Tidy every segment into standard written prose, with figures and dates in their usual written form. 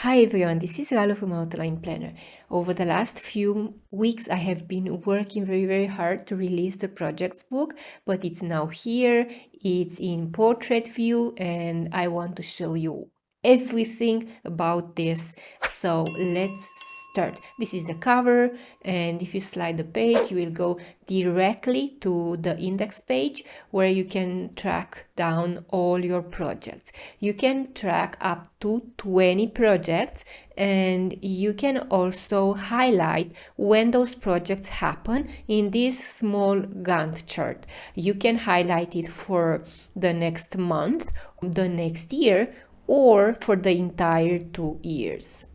Hi everyone, this is Galo from Outline Planner. Over the last few weeks, I have been working very hard to release the projects book, but it's now here, it's in portrait view, and I want to show you everything about this. So let's start. This is the cover, and if you slide the page, you will go directly to the index page where you can track down all your projects. You can track up to 20 projects, and you can also highlight when those projects happen in this small Gantt chart. You can highlight it for the next month, the next year, or for the entire 2 years.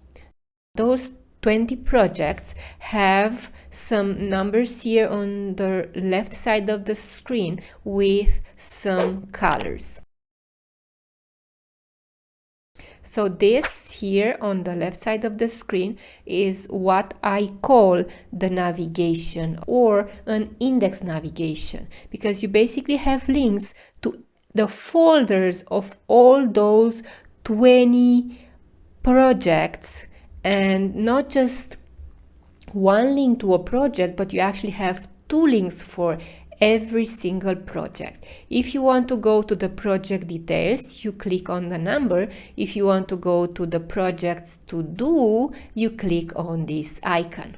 Those 20 projects have some numbers here on the left side of the screen with some colors. So this here on the left side of the screen is what I call the navigation or an index navigation, because you basically have links to the folders of all those 20 projects, and not just one link to a project, but you actually have 2 links for every single project. If you want to go to the project details, you click on the number. If you want to go to the projects to do, you click on this icon.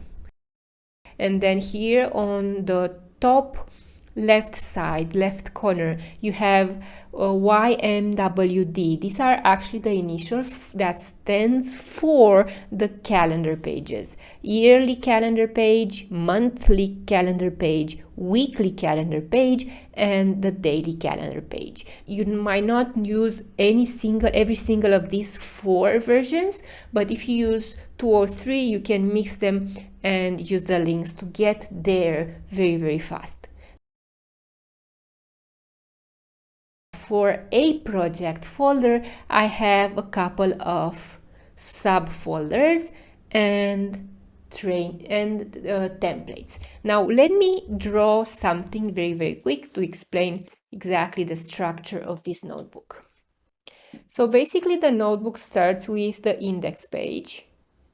And then here on the top left side, left corner, you have YMWD. These are actually the initials that stands for the calendar pages. Yearly calendar page, monthly calendar page, weekly calendar page, and the daily calendar page. You might not use every single of these 4 versions, but if you use 2 or 3, you can mix them and use the links to get there very fast. For a project folder, I have a couple of subfolders and templates. Now let me draw something very quick to explain exactly the structure of this notebook. So basically the notebook starts with the index page.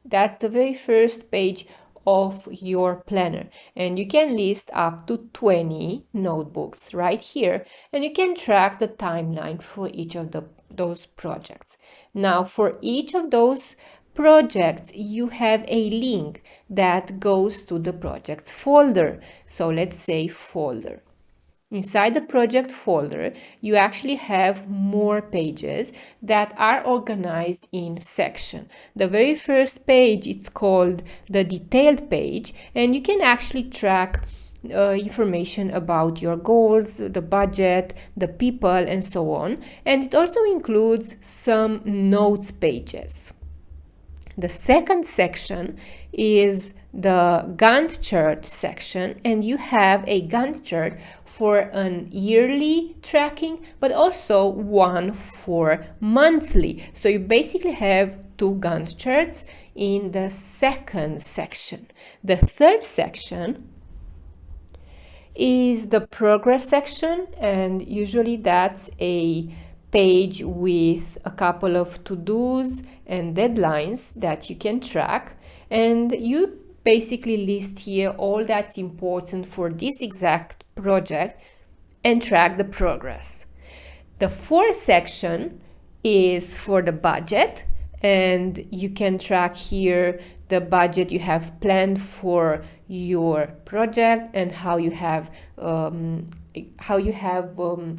That's the very first page of your planner, and you can list up to 20 notebooks right here, and you can track the timeline for each of those projects. Now for each of those projects you have a link that goes to the projects folder. So let's say folder. Inside the project folder, you actually have more pages that are organized in section. The very first page, it's called the detailed page, and you can actually track information about your goals, the budget, the people, and so on. And it also includes some notes pages. The second section is the Gantt chart section, and you have a Gantt chart for an yearly tracking, but also one for monthly. So you basically have 2 Gantt charts in the second section. The third section is the progress section, and usually that's a page with a couple of to-dos and deadlines that you can track, and you basically list here all that's important for this exact project and track the progress. The fourth section is for the budget, and you can track here the budget you have planned for your project and how you have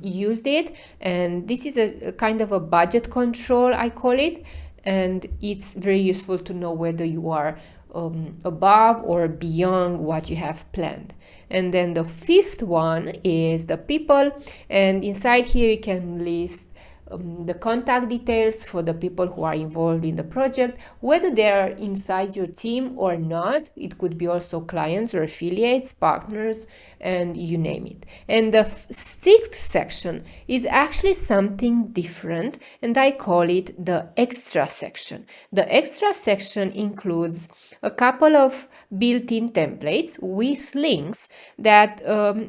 used it. And this is a kind of a budget control, I call it, and it's very useful to know whether you are above or beyond what you have planned. And then the fifth one is the people, and inside here you can list the contact details for the people who are involved in the project, whether they are inside your team or not. It could be also clients or affiliates, partners, and you name it. And the sixth section is actually something different, and I call it the extra section. The extra section includes a couple of built-in templates with links that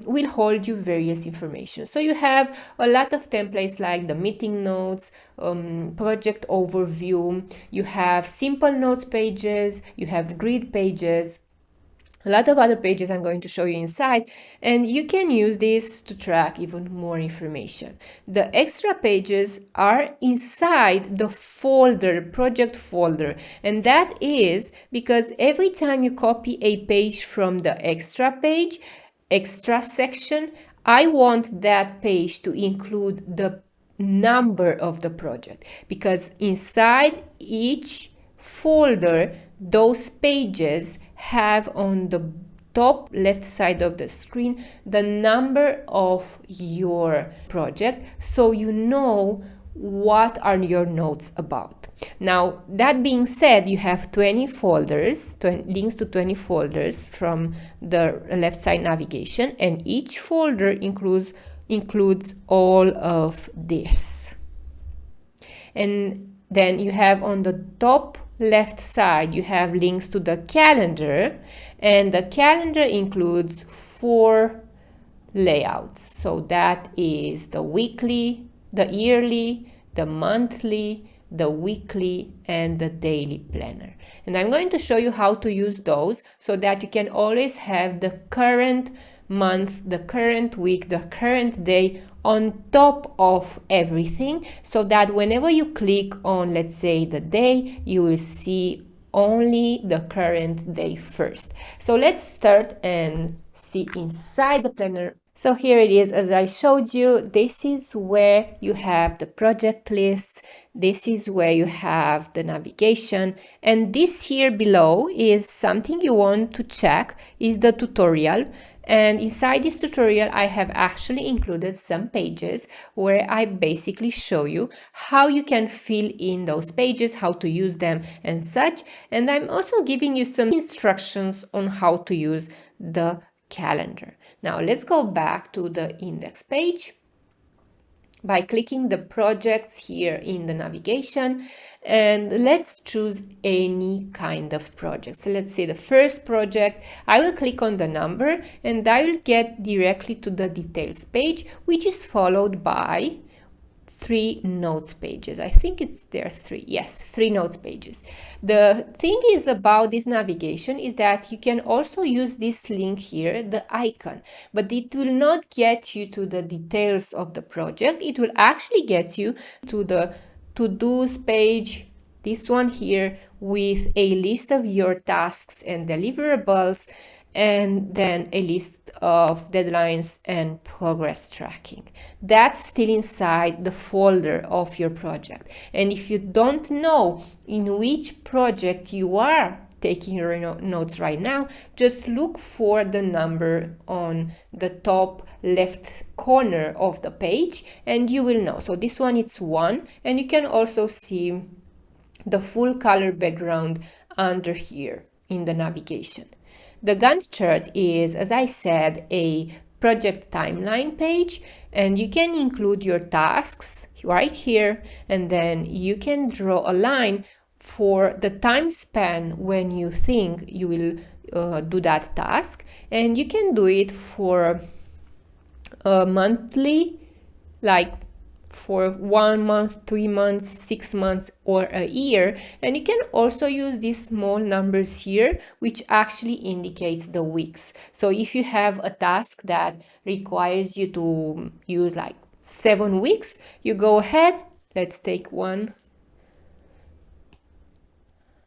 will hold you various information. So you have a lot of templates like the meeting meeting notes, project overview, you have simple notes pages, you have grid pages, a lot of other pages I'm going to show you inside, and you can use this to track even more information. The extra pages are inside the folder, project folder, and that is because every time you copy a page from the extra page, extra section, I want that page to include the number of the project, because inside each folder, those pages have on the top left side of the screen the number of your project, so you know what are your notes about. Now, that being said, you have 20 folders, links to 20 folders from the left side navigation, and each folder includes all of this. And then you have on the top left side, you have links to the calendar, and the calendar includes 4 layouts. So that is the weekly, the yearly, the monthly, the weekly, and the daily planner. And I'm going to show you how to use those so that you can always have the current month, the current week, the current day on top of everything, so that whenever you click on, let's say, the day, you will see only the current day first. So let's start and see inside the planner. So here it is, as I showed you, this is where you have the project lists, this is where you have the navigation, and this here below is something you want to check, is the tutorial. And inside this tutorial, I have actually included some pages where I basically show you how you can fill in those pages, how to use them and such. And I'm also giving you some instructions on how to use the calendar. Now let's go back to the index page by clicking the projects here in the navigation, and let's choose any kind of project. So let's say the first project, I will click on the number and I will get directly to the details page, which is followed by 3 notes pages. I think there are 3. Yes, 3 notes pages. The thing is about this navigation is that you can also use this link here, the icon, but it will not get you to the details of the project. It will actually get you to the to-dos page, this one here, with a list of your tasks and deliverables, and then a list of deadlines and progress tracking. That's still inside the folder of your project. And if you don't know in which project you are taking your notes right now, just look for the number on the top left corner of the page and you will know. So this one, it's 1, and you can also see the full color background under here in the navigation. The Gantt chart is, as I said, a project timeline page, and you can include your tasks right here, and then you can draw a line for the time span when you think you will do that task, and you can do it for monthly, like for 1 month, 3 months, 6 months, or a year. And you can also use these small numbers here, which actually indicates the weeks. So if you have a task that requires you to use like 7 weeks, you go ahead, let's take one.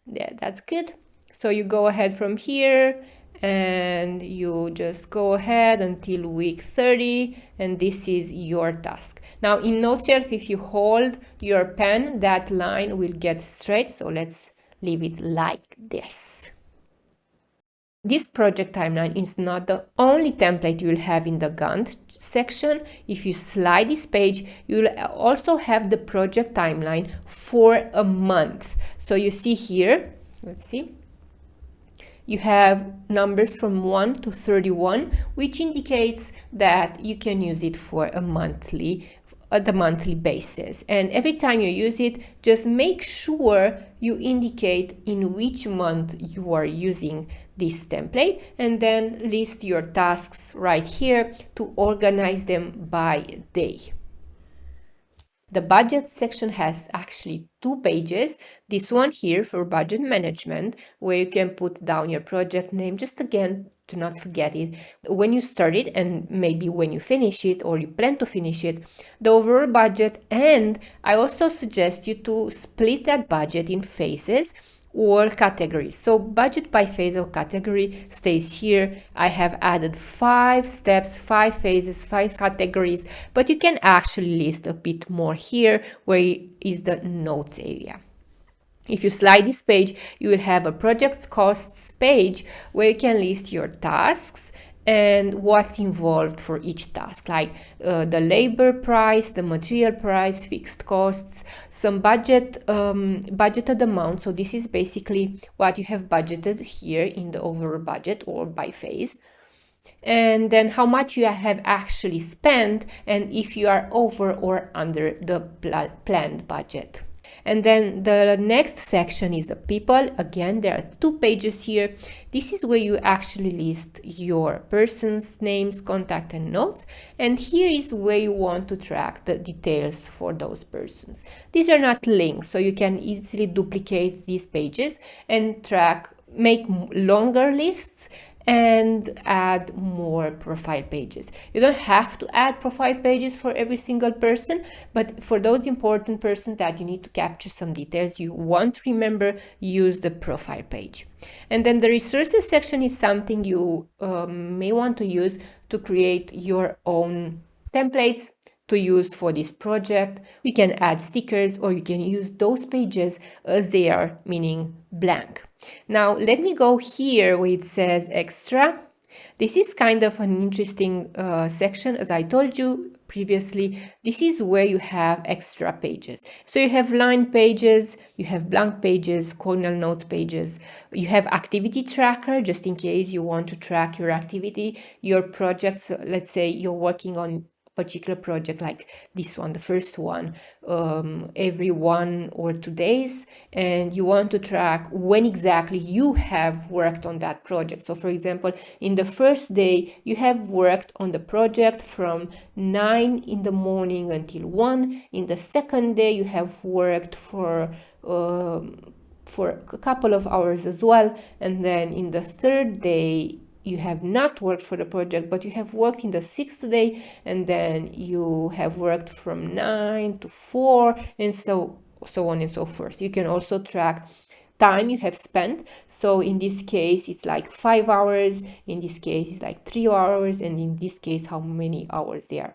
Yeah, that's good. So you go ahead from here and you just go ahead until week 30, and this is your task. Now in Noteshelf, if you hold your pen, that line will get straight, so let's leave it like this. This project timeline is not the only template you will have in the Gantt section. If you slide this page, you will also have the project timeline for a month. So you see here, let's see, you have numbers from 1 to 31, which indicates that you can use it for a monthly basis. And every time you use it, just make sure you indicate in which month you are using this template, and then list your tasks right here to organize them by day. The budget section has actually 2 pages. This one here for budget management, where you can put down your project name, just again, to not forget it, when you start it and maybe when you finish it or you plan to finish it, the overall budget. And I also suggest you to split that budget in phases or categories. So budget by phase or category stays here. I have added 5 steps, 5 phases, 5 categories, but you can actually list a bit more here where is the notes area. If you slide this page, you will have a project costs page where you can list your tasks and what's involved for each task, like the labor price, the material price, fixed costs, some budgeted amount. So this is basically what you have budgeted here in the overall budget or by phase. And then how much you have actually spent and if you are over or under the planned budget. And then the next section is the people. Again, there are 2 pages here. This is where you actually list your person's names, contact, and notes. And here is where you want to track the details for those persons. These are not links, so you can easily duplicate these pages and make longer lists and add more profile pages. You don't have to add profile pages for every single person, but for those important persons that you need to capture some details you want to remember, use the profile page. And then the resources section is something you may want to use to create your own templates to use for this project. We can add stickers or you can use those pages as they are, meaning blank. Now let me go here where it says extra. This is kind of an interesting section. As I told you previously, this is where you have extra pages. So you have line pages, you have blank pages, corner notes pages, you have activity tracker, just in case you want to track your activity, your projects. Let's say you're working on particular project like this one, the first one, every 1 or 2 days, and you want to track when exactly you have worked on that project. So for example, in the first day you have worked on the project from 9 in the morning until 1. In the second day you have worked for a couple of hours as well, and then in the third day you have not worked for the project, but you have worked in the 6th day, and then you have worked from 9 to 4, and so on and so forth. You can also track time you have spent. So in this case, it's like 5 hours. In this case, it's like 3 hours. And in this case, how many hours they are.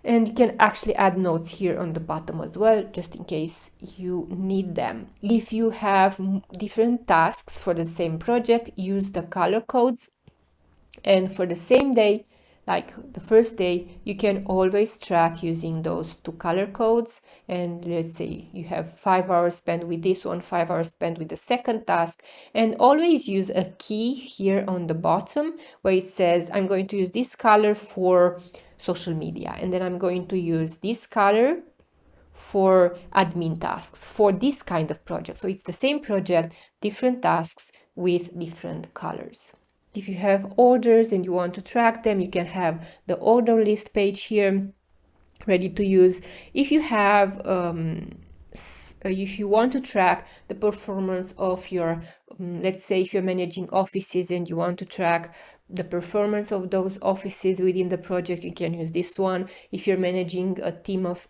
And you can actually add notes here on the bottom as well, just in case you need them. If you have different tasks for the same project, use the color codes. And for the same day, like the first day, you can always track using those 2 color codes. And let's say you have 5 hours spent with this one, 5 hours spent with the second task, and always use a key here on the bottom where it says, I'm going to use this color for social media, and then I'm going to use this color for admin tasks for this kind of project. So it's the same project, different tasks with different colors. If you have orders and you want to track them, you can have the order list page here ready to use. If you have if you want to track the performance of your let's say if you're managing offices and you want to track the performance of those offices within the project, you can use this one. If you're managing a team of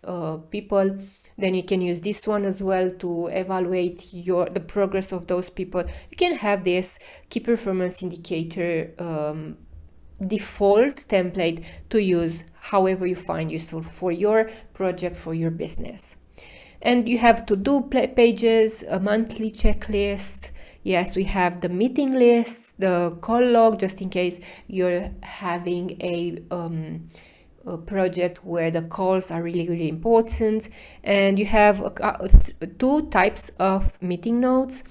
people, then you can use this one as well to evaluate the progress of those people. You can have this key performance indicator default template to use however you find useful for your project, for your business. And you have to-do pages, a monthly checklist. Yes, we have the meeting list, the call log, just in case you're having a project where the calls are really, really important. And you have 2 types of meeting notes,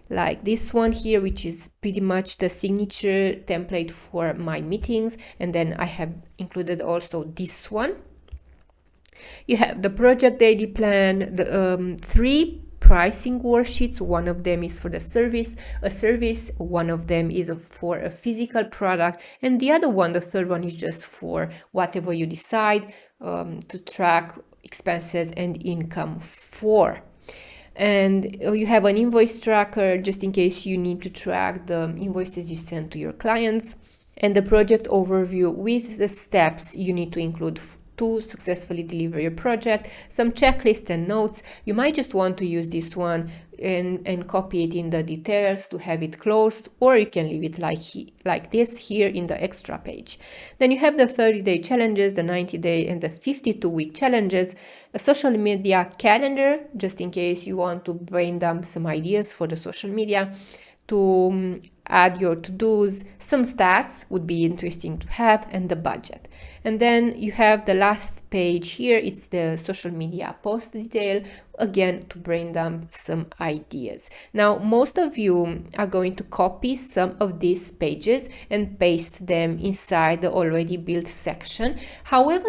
like this one here, which is pretty much the signature template for my meetings. And then I have included also this one. You have the project daily plan, the 3 pricing worksheets. One of them is for a service, one of them is for a physical product, and the other one, the third one, is just for whatever you decide to track expenses and income for. And you have an invoice tracker just in case you need to track the invoices you send to your clients, and the project overview with the steps you need to include to successfully deliver your project, some checklists and notes. You might just want to use this one and copy it in the details to have it closed, or you can leave it like this here in the extra page. Then you have the 30-day challenges, the 90-day and the 52-week challenges, a social media calendar, just in case you want to brain dump some ideas for the social media, to add your to-dos, some stats would be interesting to have, and the budget. And then you have the last page here, it's the social media post detail, again to brain dump some ideas. Now, most of you are going to copy some of these pages and paste them inside the already built section. However,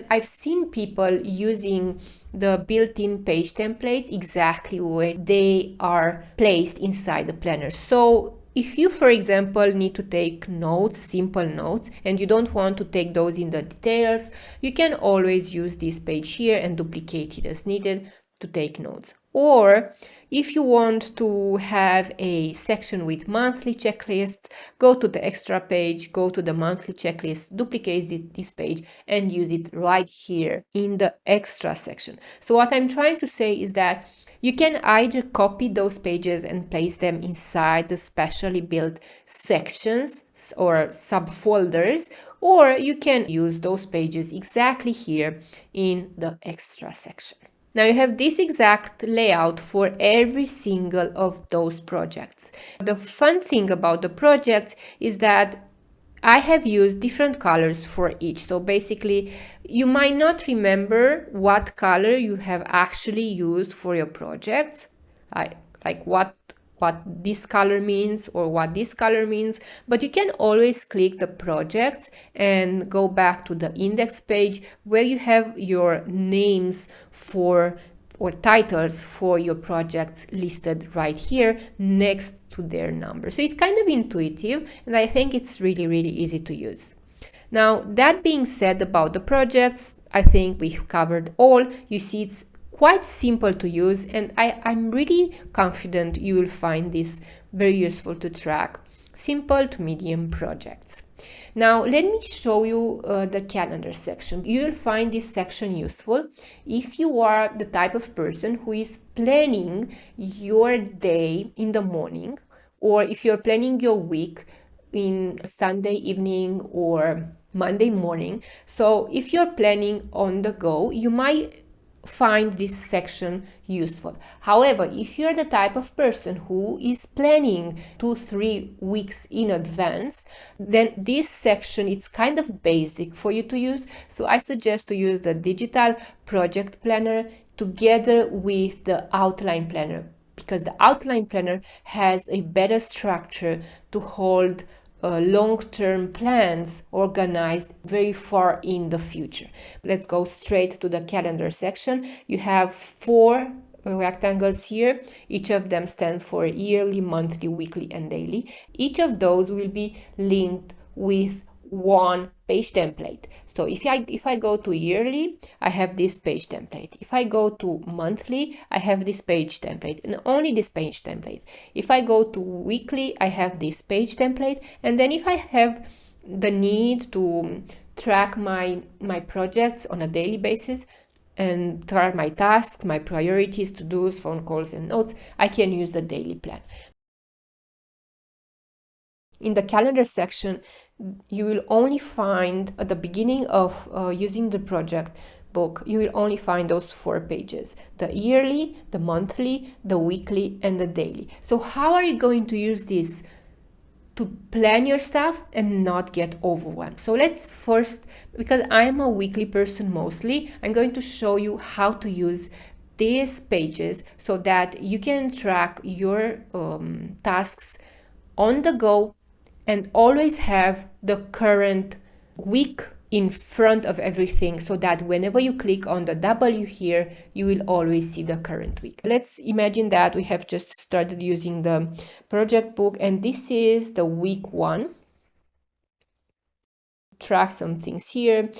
I've seen people using the built-in page templates exactly where they are placed inside the planner. So if you, for example, need to take notes, simple notes, and you don't want to take those in the details, you can always use this page here and duplicate it as needed to take notes. Or if you want to have a section with monthly checklists, go to the extra page, go to the monthly checklist, duplicate this page and use it right here in the extra section. So what I'm trying to say is that you can either copy those pages and place them inside the specially built sections or subfolders, or you can use those pages exactly here in the extra section. Now you have this exact layout for every single of those projects. The fun thing about the projects is that I have used different colors for each. So basically, you might not remember what color you have actually used for your projects, like what this color means or what this color means, but you can always click the projects and go back to the index page where you have your names for or titles for your projects listed right here next to their number. So it's kind of intuitive, and I think it's really, really easy to use. Now, that being said about the projects, I think we've covered all. You see, it's quite simple to use, and I'm really confident you will find this very useful to track simple to medium projects. Now, let me show you the calendar section. You will find this section useful if you are the type of person who is planning your day in the morning, or if you're planning your week in Sunday evening or Monday morning. So if you're planning on the go, you might find this section useful. However, if you're the type of person who is planning 2-3 weeks in advance, then this section it's kind of basic for you to use. So I suggest to use the digital project planner together with the outline planner, because the outline planner has a better structure to hold long-term plans organized very far in the future. Let's go straight to the calendar section. You have 4 rectangles here. Each of them stands for yearly, monthly, weekly, and daily. Each of those will be linked with one page template. So if I go to yearly, I have this page template. If I go to monthly, I have this page template and only this page template. If I go to weekly, I have this page template. And then if I have the need to track my projects on a daily basis and track my tasks, my priorities, to-dos, phone calls, and notes, I can use the daily plan. In the calendar section, you will only find at the beginning of using the project book, you will only find those 4 pages: the yearly, the monthly, the weekly, and the daily. So how are you going to use this to plan your stuff and not get overwhelmed? So let's first, because I'm a weekly person mostly, I'm going to show you how to use these pages so that you can track your tasks on the go and always have the current week in front of everything, so that whenever you click on the W here, you will always see the current week. Let's imagine that we have just started using the project book, and this is the week 1. Track some things here.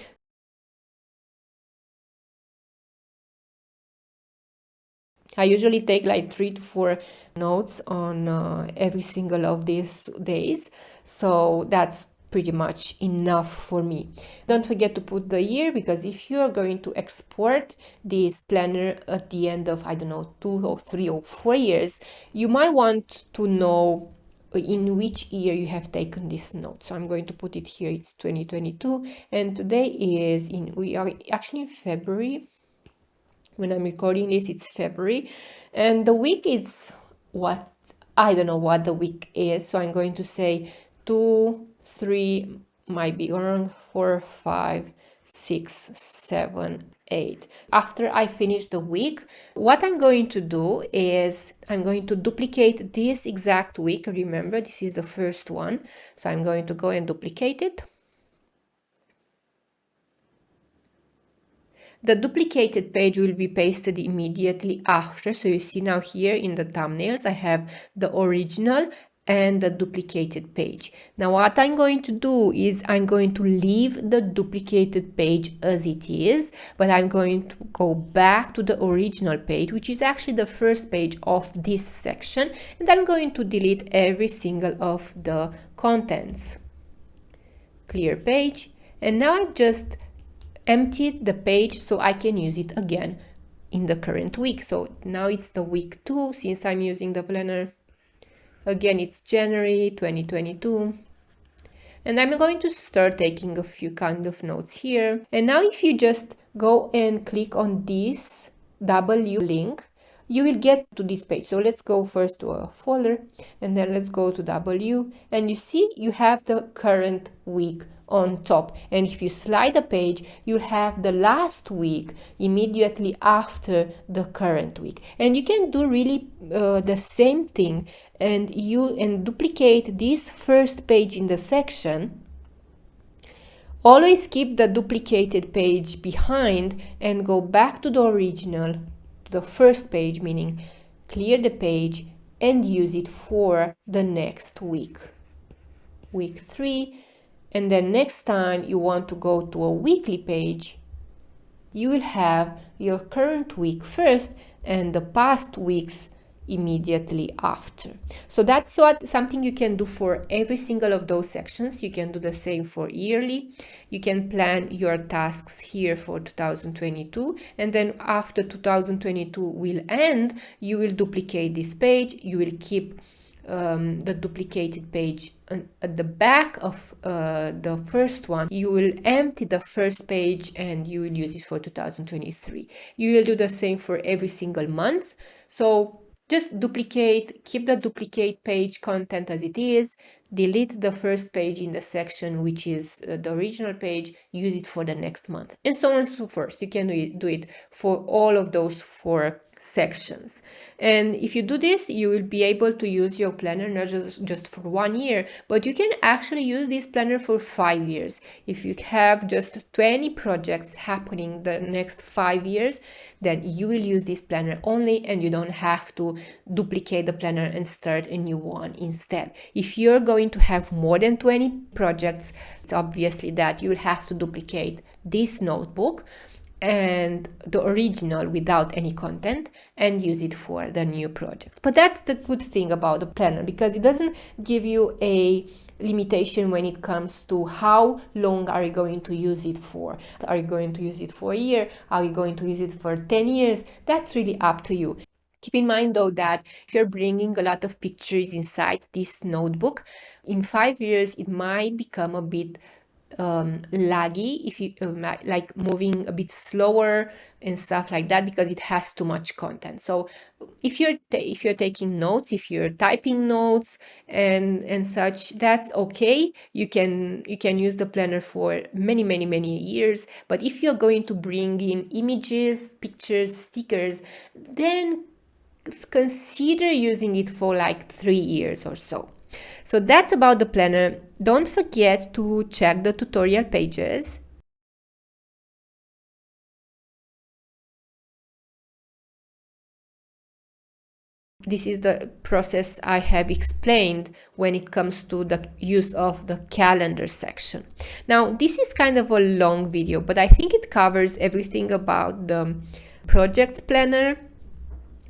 I usually take like 3 to 4 notes on every single of these days. So that's pretty much enough for me. Don't forget to put the year, because if you are going to export this planner at the end of, I don't know, 2 or 3 or 4 years, you might want to know in which year you have taken this note. So I'm going to put it here. It's 2022, and today is we are actually in February. When I'm recording this, it's February, and the week is what, I don't know what the week is, so I'm going to say 2, 3, might be wrong, 4, 5, 6, 7, 8. After I finish the week, what I'm going to do is I'm going to duplicate this exact week. Remember, this is the first one, so I'm going to go and duplicate it. The duplicated page will be pasted immediately after. So you see now here in the thumbnails, I have the original and the duplicated page. Now what I'm going to do is I'm going to leave the duplicated page as it is, but I'm going to go back to the original page, which is actually the first page of this section, and I'm going to delete every single of the contents. Clear page, and now I've just emptied the page so I can use it again in the current week. So now it's the week 2 since I'm using the planner. Again, it's January 2022. And I'm going to start taking a few kind of notes here. And now if you just go and click on this W link, you will get to this page. So let's go first to a folder, and then let's go to W, and you see you have the current week on top. And if you slide the page, you'll have the last week immediately after the current week. And you can do really the same thing, and duplicate this first page in the section. Always keep the duplicated page behind and go back to the original, to the first page, meaning clear the page and use it for the next week, week 3. And then next time you want to go to a weekly page, you will have your current week first and the past weeks immediately after. So that's something you can do for every single of those sections. You can do the same for yearly. You can plan your tasks here for 2022, and then after 2022 will end, you will duplicate this page. You will keep the duplicated page at the back of the first one. You will empty the first page and you will use it for 2023. You will do the same for every single month. So just duplicate, keep the duplicate page content as it is, delete the first page in the section, which is the original page, use it for the next month, and so on and so forth. You can do it for all of those 4 sections. And if you do this, you will be able to use your planner not just for 1 year, but you can actually use this planner for 5 years. If you have just 20 projects happening the next 5 years, then you will use this planner only, and you don't have to duplicate the planner and start a new one instead. If you're going to have more than 20 projects, it's obviously that you will have to duplicate this notebook and the original without any content and use it for the new project. But that's the good thing about the planner, because it doesn't give you a limitation when it comes to how long are you going to use it for. Are you going to use it for a year? Are you going to use it for 10 years? That's really up to you. Keep in mind though that if you're bringing a lot of pictures inside this notebook, in 5 years it might become a bit laggy, if you like moving a bit slower and stuff like that, because it has too much content. So if you're taking notes, if you're typing notes and such, that's okay. You can use the planner for many years. But if you're going to bring in images, pictures, stickers, then consider using it for like 3 years or so. So that's about the planner. Don't forget to check the tutorial pages. This is the process I have explained when it comes to the use of the calendar section. Now, this is kind of a long video, but I think it covers everything about the projects planner,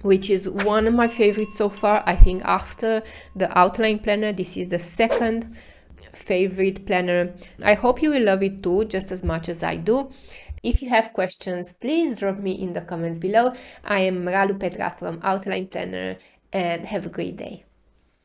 which is one of my favorites so far. I think after the outline planner, this is the second favorite planner. I hope you will love it too, just as much as I do. If you have questions, please drop me in the comments below. I am Ralu Petra from Outline Planner, and have a great day.